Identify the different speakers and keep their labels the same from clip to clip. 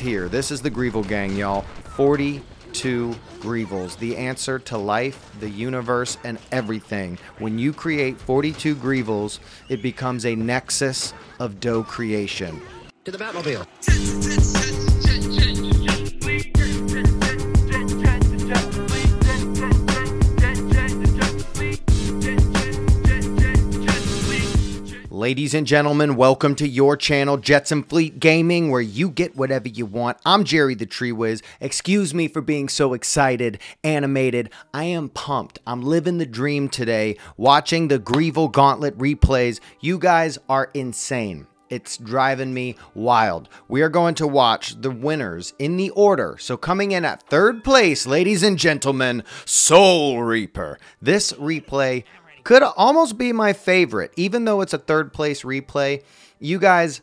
Speaker 1: Here, this is the Greevil gang, y'all. 42 Greevils, the answer to life, the universe, and everything. When you create 42 Greevils, it becomes a nexus of dough creation.
Speaker 2: To the Batmobile.
Speaker 1: Ladies and gentlemen, welcome to your channel, Jets and Fleet Gaming, where you get whatever you want. I'm Jerry the Tree Whiz. Excuse me for being so excited, animated. I am pumped. I'm living the dream today, watching the Greevil Gauntlet replays. You guys are insane. It's driving me wild. We are going to watch the winners in the order. So coming in at third place, ladies and gentlemen, Soul Reaper. This replay could almost be my favorite, even though it's a third place replay. You guys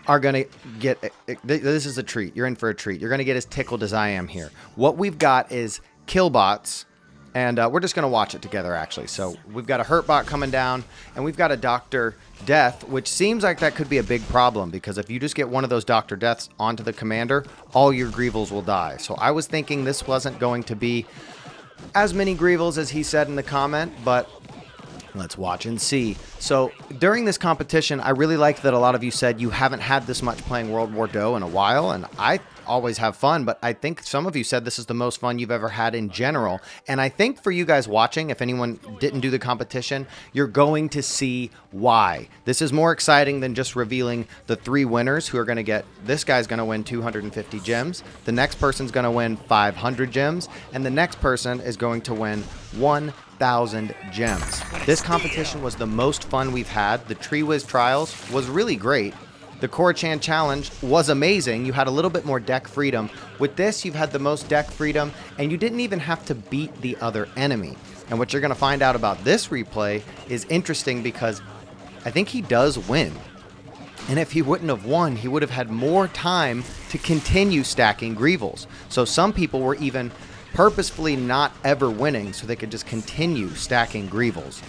Speaker 1: are going to get, this is a treat. You're in for a treat. You're going to get as tickled as I am here. What we've got is killbots, and we're just going to watch it together, actually. So we've got a hurt bot coming down, and we've got a Dr. Death, which seems like that could be a big problem, because if you just get one of those Dr. Deaths onto the commander, all your Greevils will die. So I was thinking this wasn't going to be as many Greevils as he said in the comment, but let's watch and see. So during this competition, I really like that a lot of you said you haven't had this much playing World War Doh in a while, and I always have fun, but I think some of you said this is the most fun you've ever had in general. And I think for you guys watching, if anyone didn't do the competition, you're going to see why. This is more exciting than just revealing the 3 winners who are going to get, this guy's going to win 250 gems, the next person's going to win 500 gems, and the next person is going to win 1,000 gems. This competition was the most fun we've had. The Tree Whiz Trials was really great. The Korchan Challenge was amazing. You had a little bit more deck freedom. With this, you've had the most deck freedom, and you didn't even have to beat the other enemy. And what you're going to find out about this replay is interesting, because I think he does win. And if he wouldn't have won, he would have had more time to continue stacking Greevils. So some people were even purposefully not ever winning so they could just continue stacking Greevils.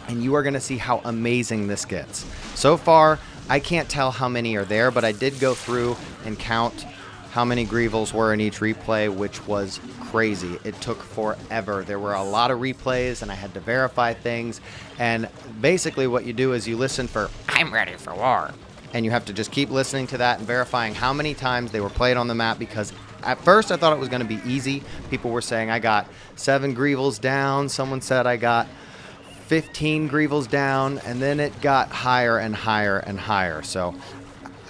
Speaker 1: And you are going to see how amazing this gets. So far, I can't tell how many are there, but I did go through and count how many Greevils were in each replay, which was crazy. It took forever. There were a lot of replays, and I had to verify things. And basically what you do is you listen for, "I'm ready for war." And you have to just keep listening to that and verifying how many times they were played on the map, because at first I thought it was going to be easy. People were saying I got 7 Greevils down. Someone said I got 15 Greevils down, and then it got higher and higher and higher. So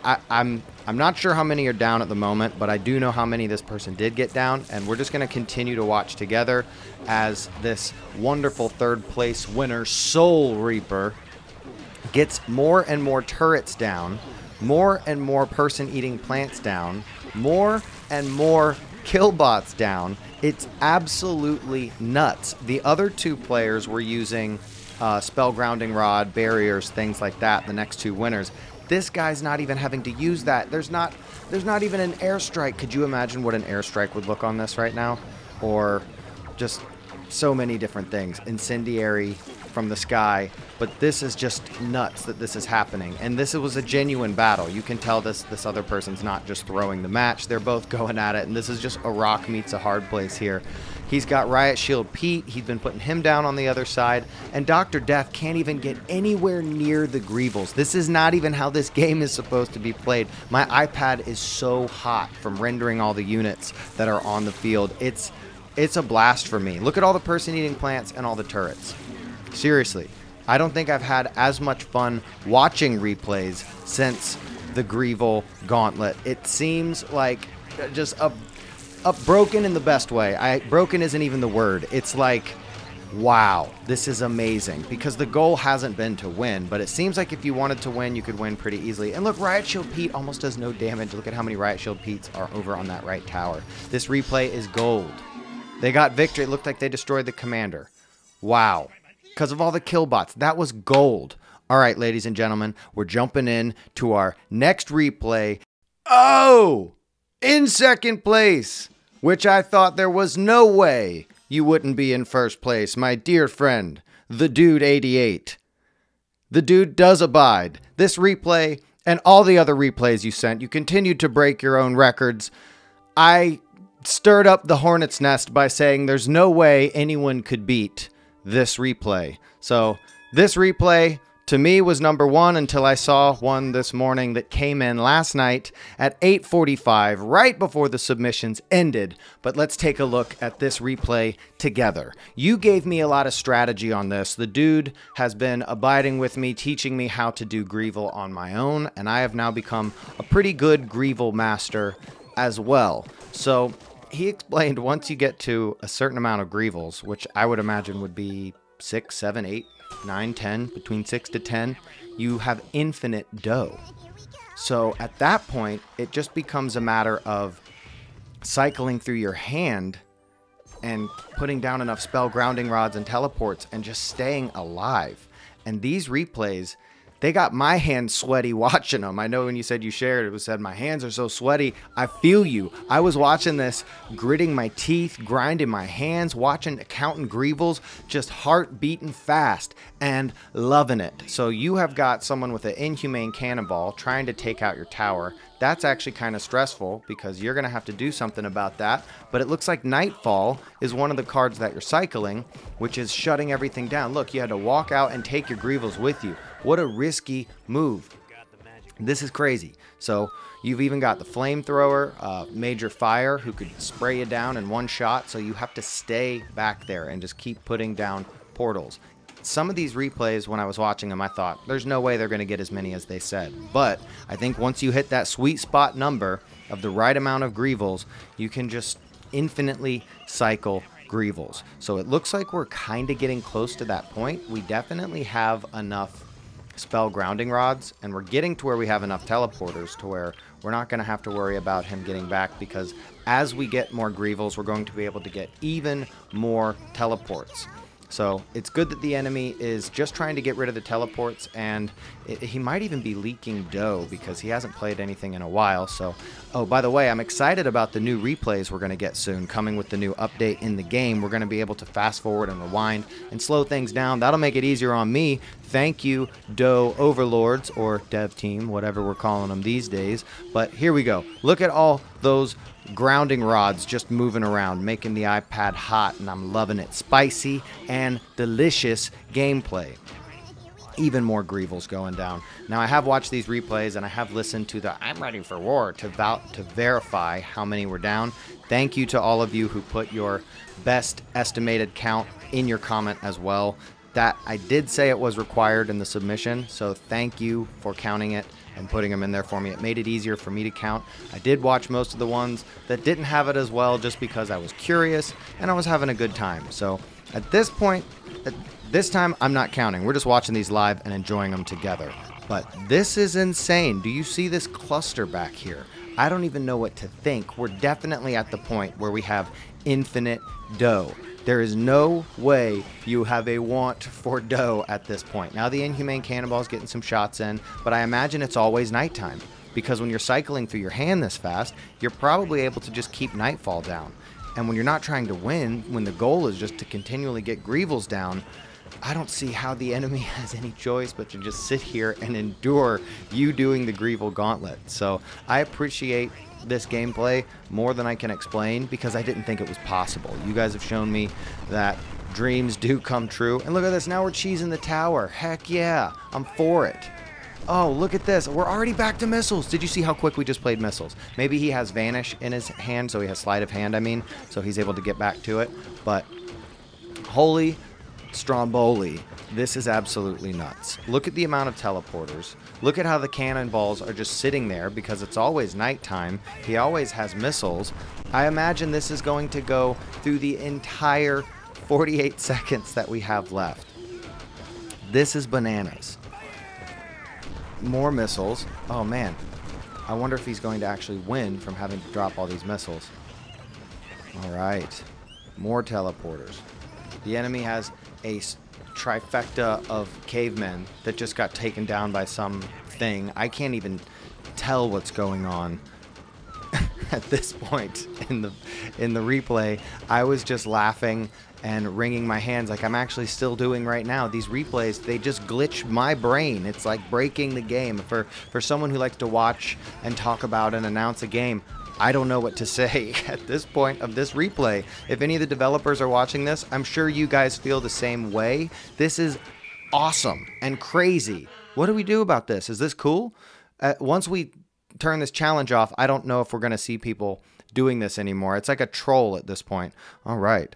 Speaker 1: I'm not sure how many are down at the moment, but I do know how many this person did get down, and we're just going to continue to watch together as this wonderful third place winner, Soul Reaper, gets more and more turrets down, more and more person-eating plants down, more and more killbots down. It's absolutely nuts. The other 2 players were using spell grounding rod, barriers, things like that, the next 2 winners. This guy's not even having to use that. There's not even an airstrike. Could you imagine what an airstrike would look on this right now? Or just so many different things. Incendiary from the sky. But this is just nuts that this is happening. And this was a genuine battle. You can tell this other person's not just throwing the match. They're both going at it. And this is just a rock meets a hard place here. He's got Riot Shield Pete. He's been putting him down on the other side. And Dr. Death can't even get anywhere near the Greevils. This is not even how this game is supposed to be played. My iPad is so hot from rendering all the units that are on the field. It's a blast for me. Look at all the person-eating plants and all the turrets. Seriously, I don't think I've had as much fun watching replays since the Greevil Gauntlet. It seems like just a broken in the best way. Broken isn't even the word. It's like, wow, this is amazing. Because the goal hasn't been to win, but it seems like if you wanted to win, you could win pretty easily. And look, Riot Shield Pete almost does no damage. Look at how many Riot Shield Petes are over on that right tower. This replay is gold. They got victory. It looked like they destroyed the commander. Wow. Because of all the killbots. That was gold. All right, ladies and gentlemen, we're jumping in to our next replay. Oh! In second place, which I thought there was no way you wouldn't be in first place, my dear friend, the Dude 88. The dude does abide. This replay and all the other replays you sent. You continued to break your own records. I stirred up the hornet's nest by saying there's no way anyone could beat this replay. So this replay to me was number one until I saw one this morning that came in last night at 8:45, right before the submissions ended. But let's take a look at this replay together. You gave me a lot of strategy on this. The dude has been abiding with me, teaching me how to do Greevil on my own, and I have now become a pretty good Greevil master as well. So he explained once you get to a certain amount of Greevils, which I would imagine would be 6, 7, 8, 9, 10, between 6 to 10, you have infinite dough. So at that point, it just becomes a matter of cycling through your hand and putting down enough spell grounding rods and teleports and just staying alive. And these replays, they got my hands sweaty watching them. I know when you said you shared, it was said, my hands are so sweaty. I feel you. I was watching this, gritting my teeth, grinding my hands, watching, counting Greevils, just heart beating fast and loving it. So you have got someone with an inhumane cannonball trying to take out your tower. That's actually kind of stressful because you're going to have to do something about that. But it looks like Nightfall is one of the cards that you're cycling, which is shutting everything down. Look, you had to walk out and take your Greevils with you. What a risky move. This is crazy. So you've even got the flamethrower, Major Fire, who could spray you down in one shot. So you have to stay back there and just keep putting down portals. Some of these replays, when I was watching them, I thought, there's no way they're going to get as many as they said. But I think once you hit that sweet spot number of the right amount of Greevils, you can just infinitely cycle Greevils. So it looks like we're kind of getting close to that point. We definitely have enough spell grounding rods, and we're getting to where we have enough teleporters to where we're not going to have to worry about him getting back, because as we get more Greevils, we're going to be able to get even more teleports. So it's good that the enemy is just trying to get rid of the teleports, and he might even be leaking dough because he hasn't played anything in a while. So, oh, by the way, I'm excited about the new replays we're going to get soon, coming with the new update in the game. We're going to be able to fast forward and rewind and slow things down. That'll make it easier on me. Thank you, Dough Overlords, or Dev Team, whatever we're calling them these days. But here we go. Look at all those grounding rods just moving around, making the iPad hot, and I'm loving it. Spicy and delicious gameplay. Even more Greevils going down. Now, I have watched these replays, and I have listened to the I'm ready for war to verify how many were down. Thank you to all of you who put your best estimated count in your comment as well. That I did say it was required in the submission, so thank you for counting it and putting them in there for me. It made it easier for me to count. I did watch most of the ones that didn't have it as well, just because I was curious and I was having a good time. So at this point, at this time, I'm not counting. We're just watching these live and enjoying them together. But this is insane. Do you see this cluster back here? I don't even know what to think. We're definitely at the point where we have infinite dough. There is no way you have a want for dough at this point. Now the Inhumane Cannonball is getting some shots in, but I imagine it's always nighttime, because when you're cycling through your hand this fast, you're probably able to just keep Nightfall down. And when you're not trying to win, when the goal is just to continually get Greevils down, I don't see how the enemy has any choice but to just sit here and endure you doing the Greevil Gauntlet. So I appreciate this gameplay more than I can explain, because I didn't think it was possible. You guys have shown me that dreams do come true. And look at this, now we're cheesing the tower. Heck yeah, I'm for it. Oh, look at this, we're already back to missiles. Did you see how quick we just played missiles? Maybe he has Vanish in his hand, so he has Sleight of Hand, so he's able to get back to it. But holy Stromboli, this is absolutely nuts. Look at the amount of teleporters. Look at how the cannonballs are just sitting there, because it's always nighttime. He always has missiles. I imagine this is going to go through the entire 48 seconds that we have left. This is bananas. More missiles. Oh man, I wonder if he's going to actually win from having to drop all these missiles. All right, more teleporters. The enemy has a trifecta of cavemen that just got taken down by something. I can't even tell what's going on. at this point in the replay, I was just laughing and wringing my hands like I'm actually still doing right now. These replays, they just glitch my brain. It's like breaking the game. For someone who likes to watch and talk about and announce a game, I don't know what to say at this point of this replay. If any of the developers are watching this, I'm sure you guys feel the same way. This is awesome and crazy. What do we do about this? Is this cool? Once we turn this challenge off, I don't know if we're going to see people doing this anymore. It's like a troll at this point. All right.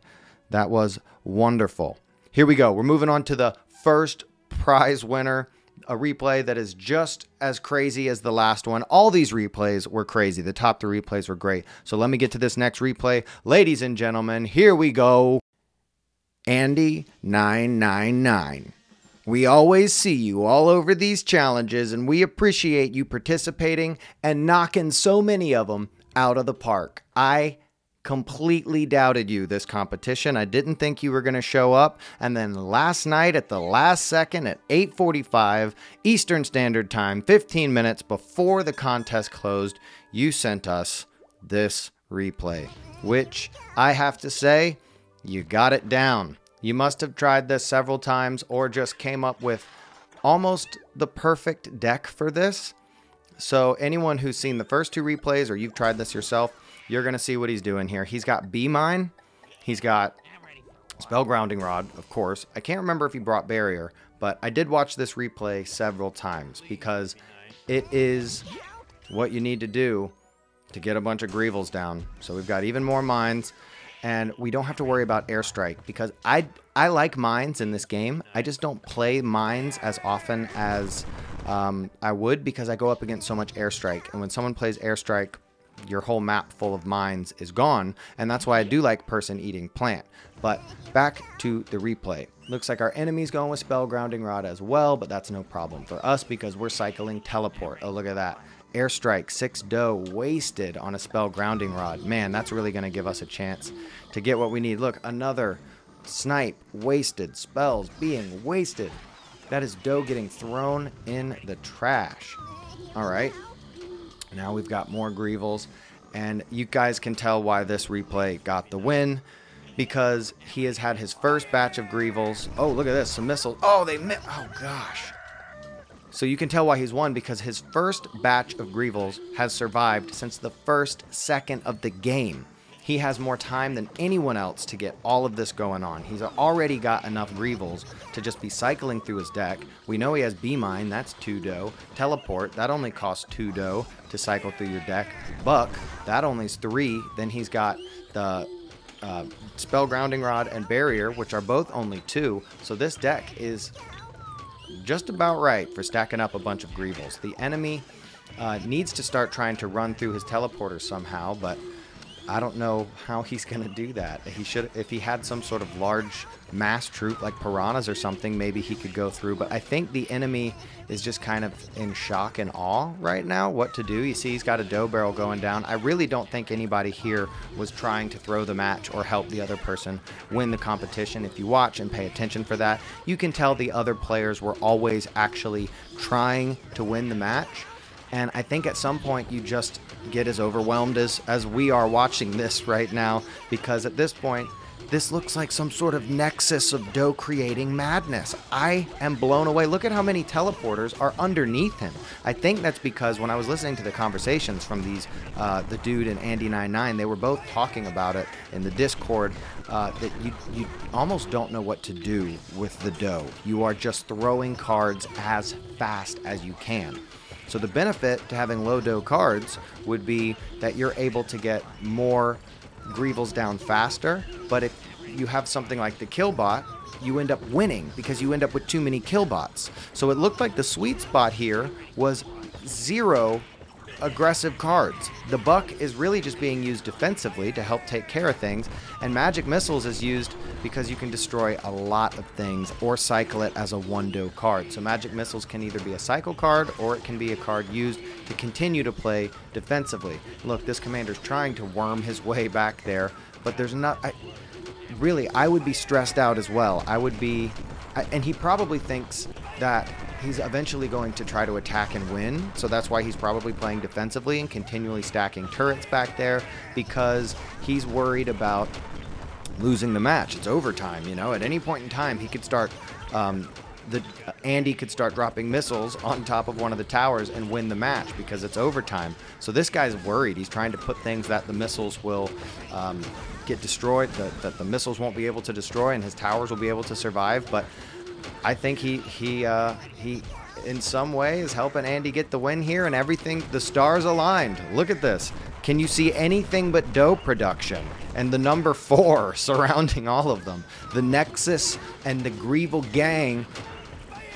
Speaker 1: That was wonderful. Here we go. We're moving on to the first prize winner. A replay that is just as crazy as the last one. All these replays were crazy. The top 3 replays were great. So let me get to this next replay. Ladies and gentlemen, here we go. Andy999. We always see you all over these challenges, and we appreciate you participating and knocking so many of them out of the park. I completely doubted you this competition. I didn't think you were going to show up, and then last night at the last second at 8:45 Eastern Standard Time, 15 minutes before the contest closed, you sent us this replay, which I have to say, you got it down. You must have tried this several times or just came up with almost the perfect deck for this. So anyone who's seen the first 2 replays or you've tried this yourself, you're going to see what he's doing here. He's got B-Mine. He's got Spell Grounding Rod, of course. I can't remember if he brought Barrier, but I did watch this replay several times because it is what you need to do to get a bunch of Greevils down. So we've got even more mines, and we don't have to worry about Airstrike because I like mines in this game. I just don't play mines as often as I would because I go up against so much Airstrike. And when someone plays Airstrike, your whole map full of mines is gone, and that's why I do like person eating plant. But back to the replay. Looks like our enemy's going with Spell Grounding Rod as well, but that's no problem for us because we're cycling Teleport. Oh, look at that. Airstrike, 6 dough wasted on a Spell Grounding Rod. Man, that's really going to give us a chance to get what we need. Look, another snipe wasted. Spells being wasted. That is dough getting thrown in the trash. All right. Now we've got more Greevils, and you guys can tell why this replay got the win because he has had his first batch of Greevils. Oh, look at this, some missiles. Oh, they missed. Oh, gosh. So you can tell why he's won because his first batch of Greevils has survived since the first second of the game. He has more time than anyone else to get all of this going on. He's already got enough Greevils to just be cycling through his deck. We know he has B-Mine, that's 2 dough. Teleport, that only costs 2 dough to cycle through your deck. Buck, that only is 3. Then he's got the Spell Grounding Rod and Barrier, which are both only 2. So this deck is just about right for stacking up a bunch of Greevils. The enemy needs to start trying to run through his teleporters somehow, but I don't know how he's going to do that. He should, if he had some sort of large mass troop like piranhas or something, maybe he could go through. But I think the enemy is just kind of in shock and awe right now what to do. You see he's got a dough barrel going down. I really don't think anybody here was trying to throw the match or help the other person win the competition. If you watch and pay attention for that, you can tell the other players were always actually trying to win the match. And I think at some point you just get as overwhelmed as we are watching this right now, because at this point, this looks like some sort of nexus of dough creating madness. I am blown away. Look at how many teleporters are underneath him. I think that's because when I was listening to the conversations from these, the dude and Andy99, they were both talking about it in the Discord, that you almost don't know what to do with the dough. You are just throwing cards as fast as you can. So the benefit to having low dough cards would be that you're able to get more Greevils down faster, but if you have something like the Killbot, you end up winning because you end up with too many Killbots. So it looked like the sweet spot here was 0 aggressive cards. The Buck is really just being used defensively to help take care of things, and Magic Missiles is used because you can destroy a lot of things or cycle it as a 1 dough card. So Magic Missiles can either be a cycle card or it can be a card used to continue to play defensively. Look, this commander's trying to worm his way back there, but there's not... I would be stressed out as well. I would be... and he probably thinks that he's eventually going to try to attack and win. So that's why he's probably playing defensively and continually stacking turrets back there, because he's worried about losing the match. It's overtime, you know. At any point in time, he could start, Andy could start dropping missiles on top of one of the towers and win the match because it's overtime. So this guy's worried. He's trying to put things that the missiles will get destroyed, that the missiles won't be able to destroy, and his towers will be able to survive. But I think he in some way is helping Andy get the win here, and everything, the stars aligned. Look at this. Can you see anything but dough production? And the number 4 surrounding all of them. The Nexus and the Greevil Gang.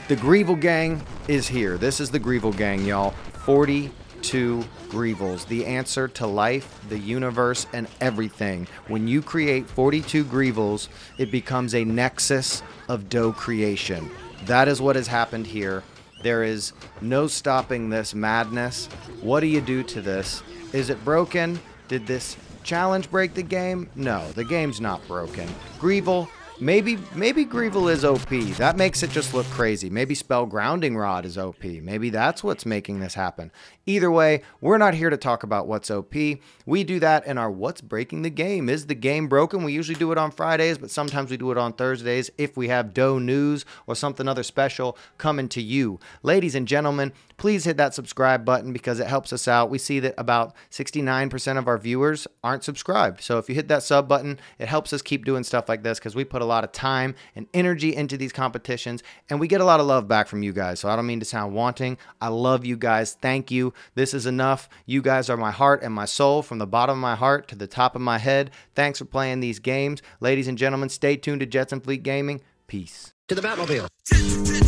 Speaker 1: The Greevil Gang is here. This is the Greevil Gang, y'all. 42 Greevils. The answer to life, the universe, and everything. When you create 42 Greevils, it becomes a nexus of dough creation. That is what has happened here. There is no stopping this madness. What do you do to this? Is it broken? Did this challenge break the game? No, the game's not broken. Greevil, maybe Greevil is OP. That makes it just look crazy. Maybe Spell Grounding Rod is OP. Maybe that's what's making this happen. Either way, we're not here to talk about what's OP. We do that in our What's Breaking the Game. Is the game broken? We usually do it on Fridays, but sometimes we do it on Thursdays if we have dough news or something other special coming to you. Ladies and gentlemen, please hit that subscribe button because it helps us out. We see that about 69% of our viewers aren't subscribed. So if you hit that sub button, it helps us keep doing stuff like this because we put a lot of time and energy into these competitions, and we get a lot of love back from you guys. So I don't mean to sound wanting. I love you guys. Thank you. This is enough. You guys are my heart and my soul, from the bottom of my heart to the top of my head. Thanks for playing these games. Ladies and gentlemen, stay tuned to Jets and Fleet Gaming. Peace.
Speaker 2: To the Batmobile.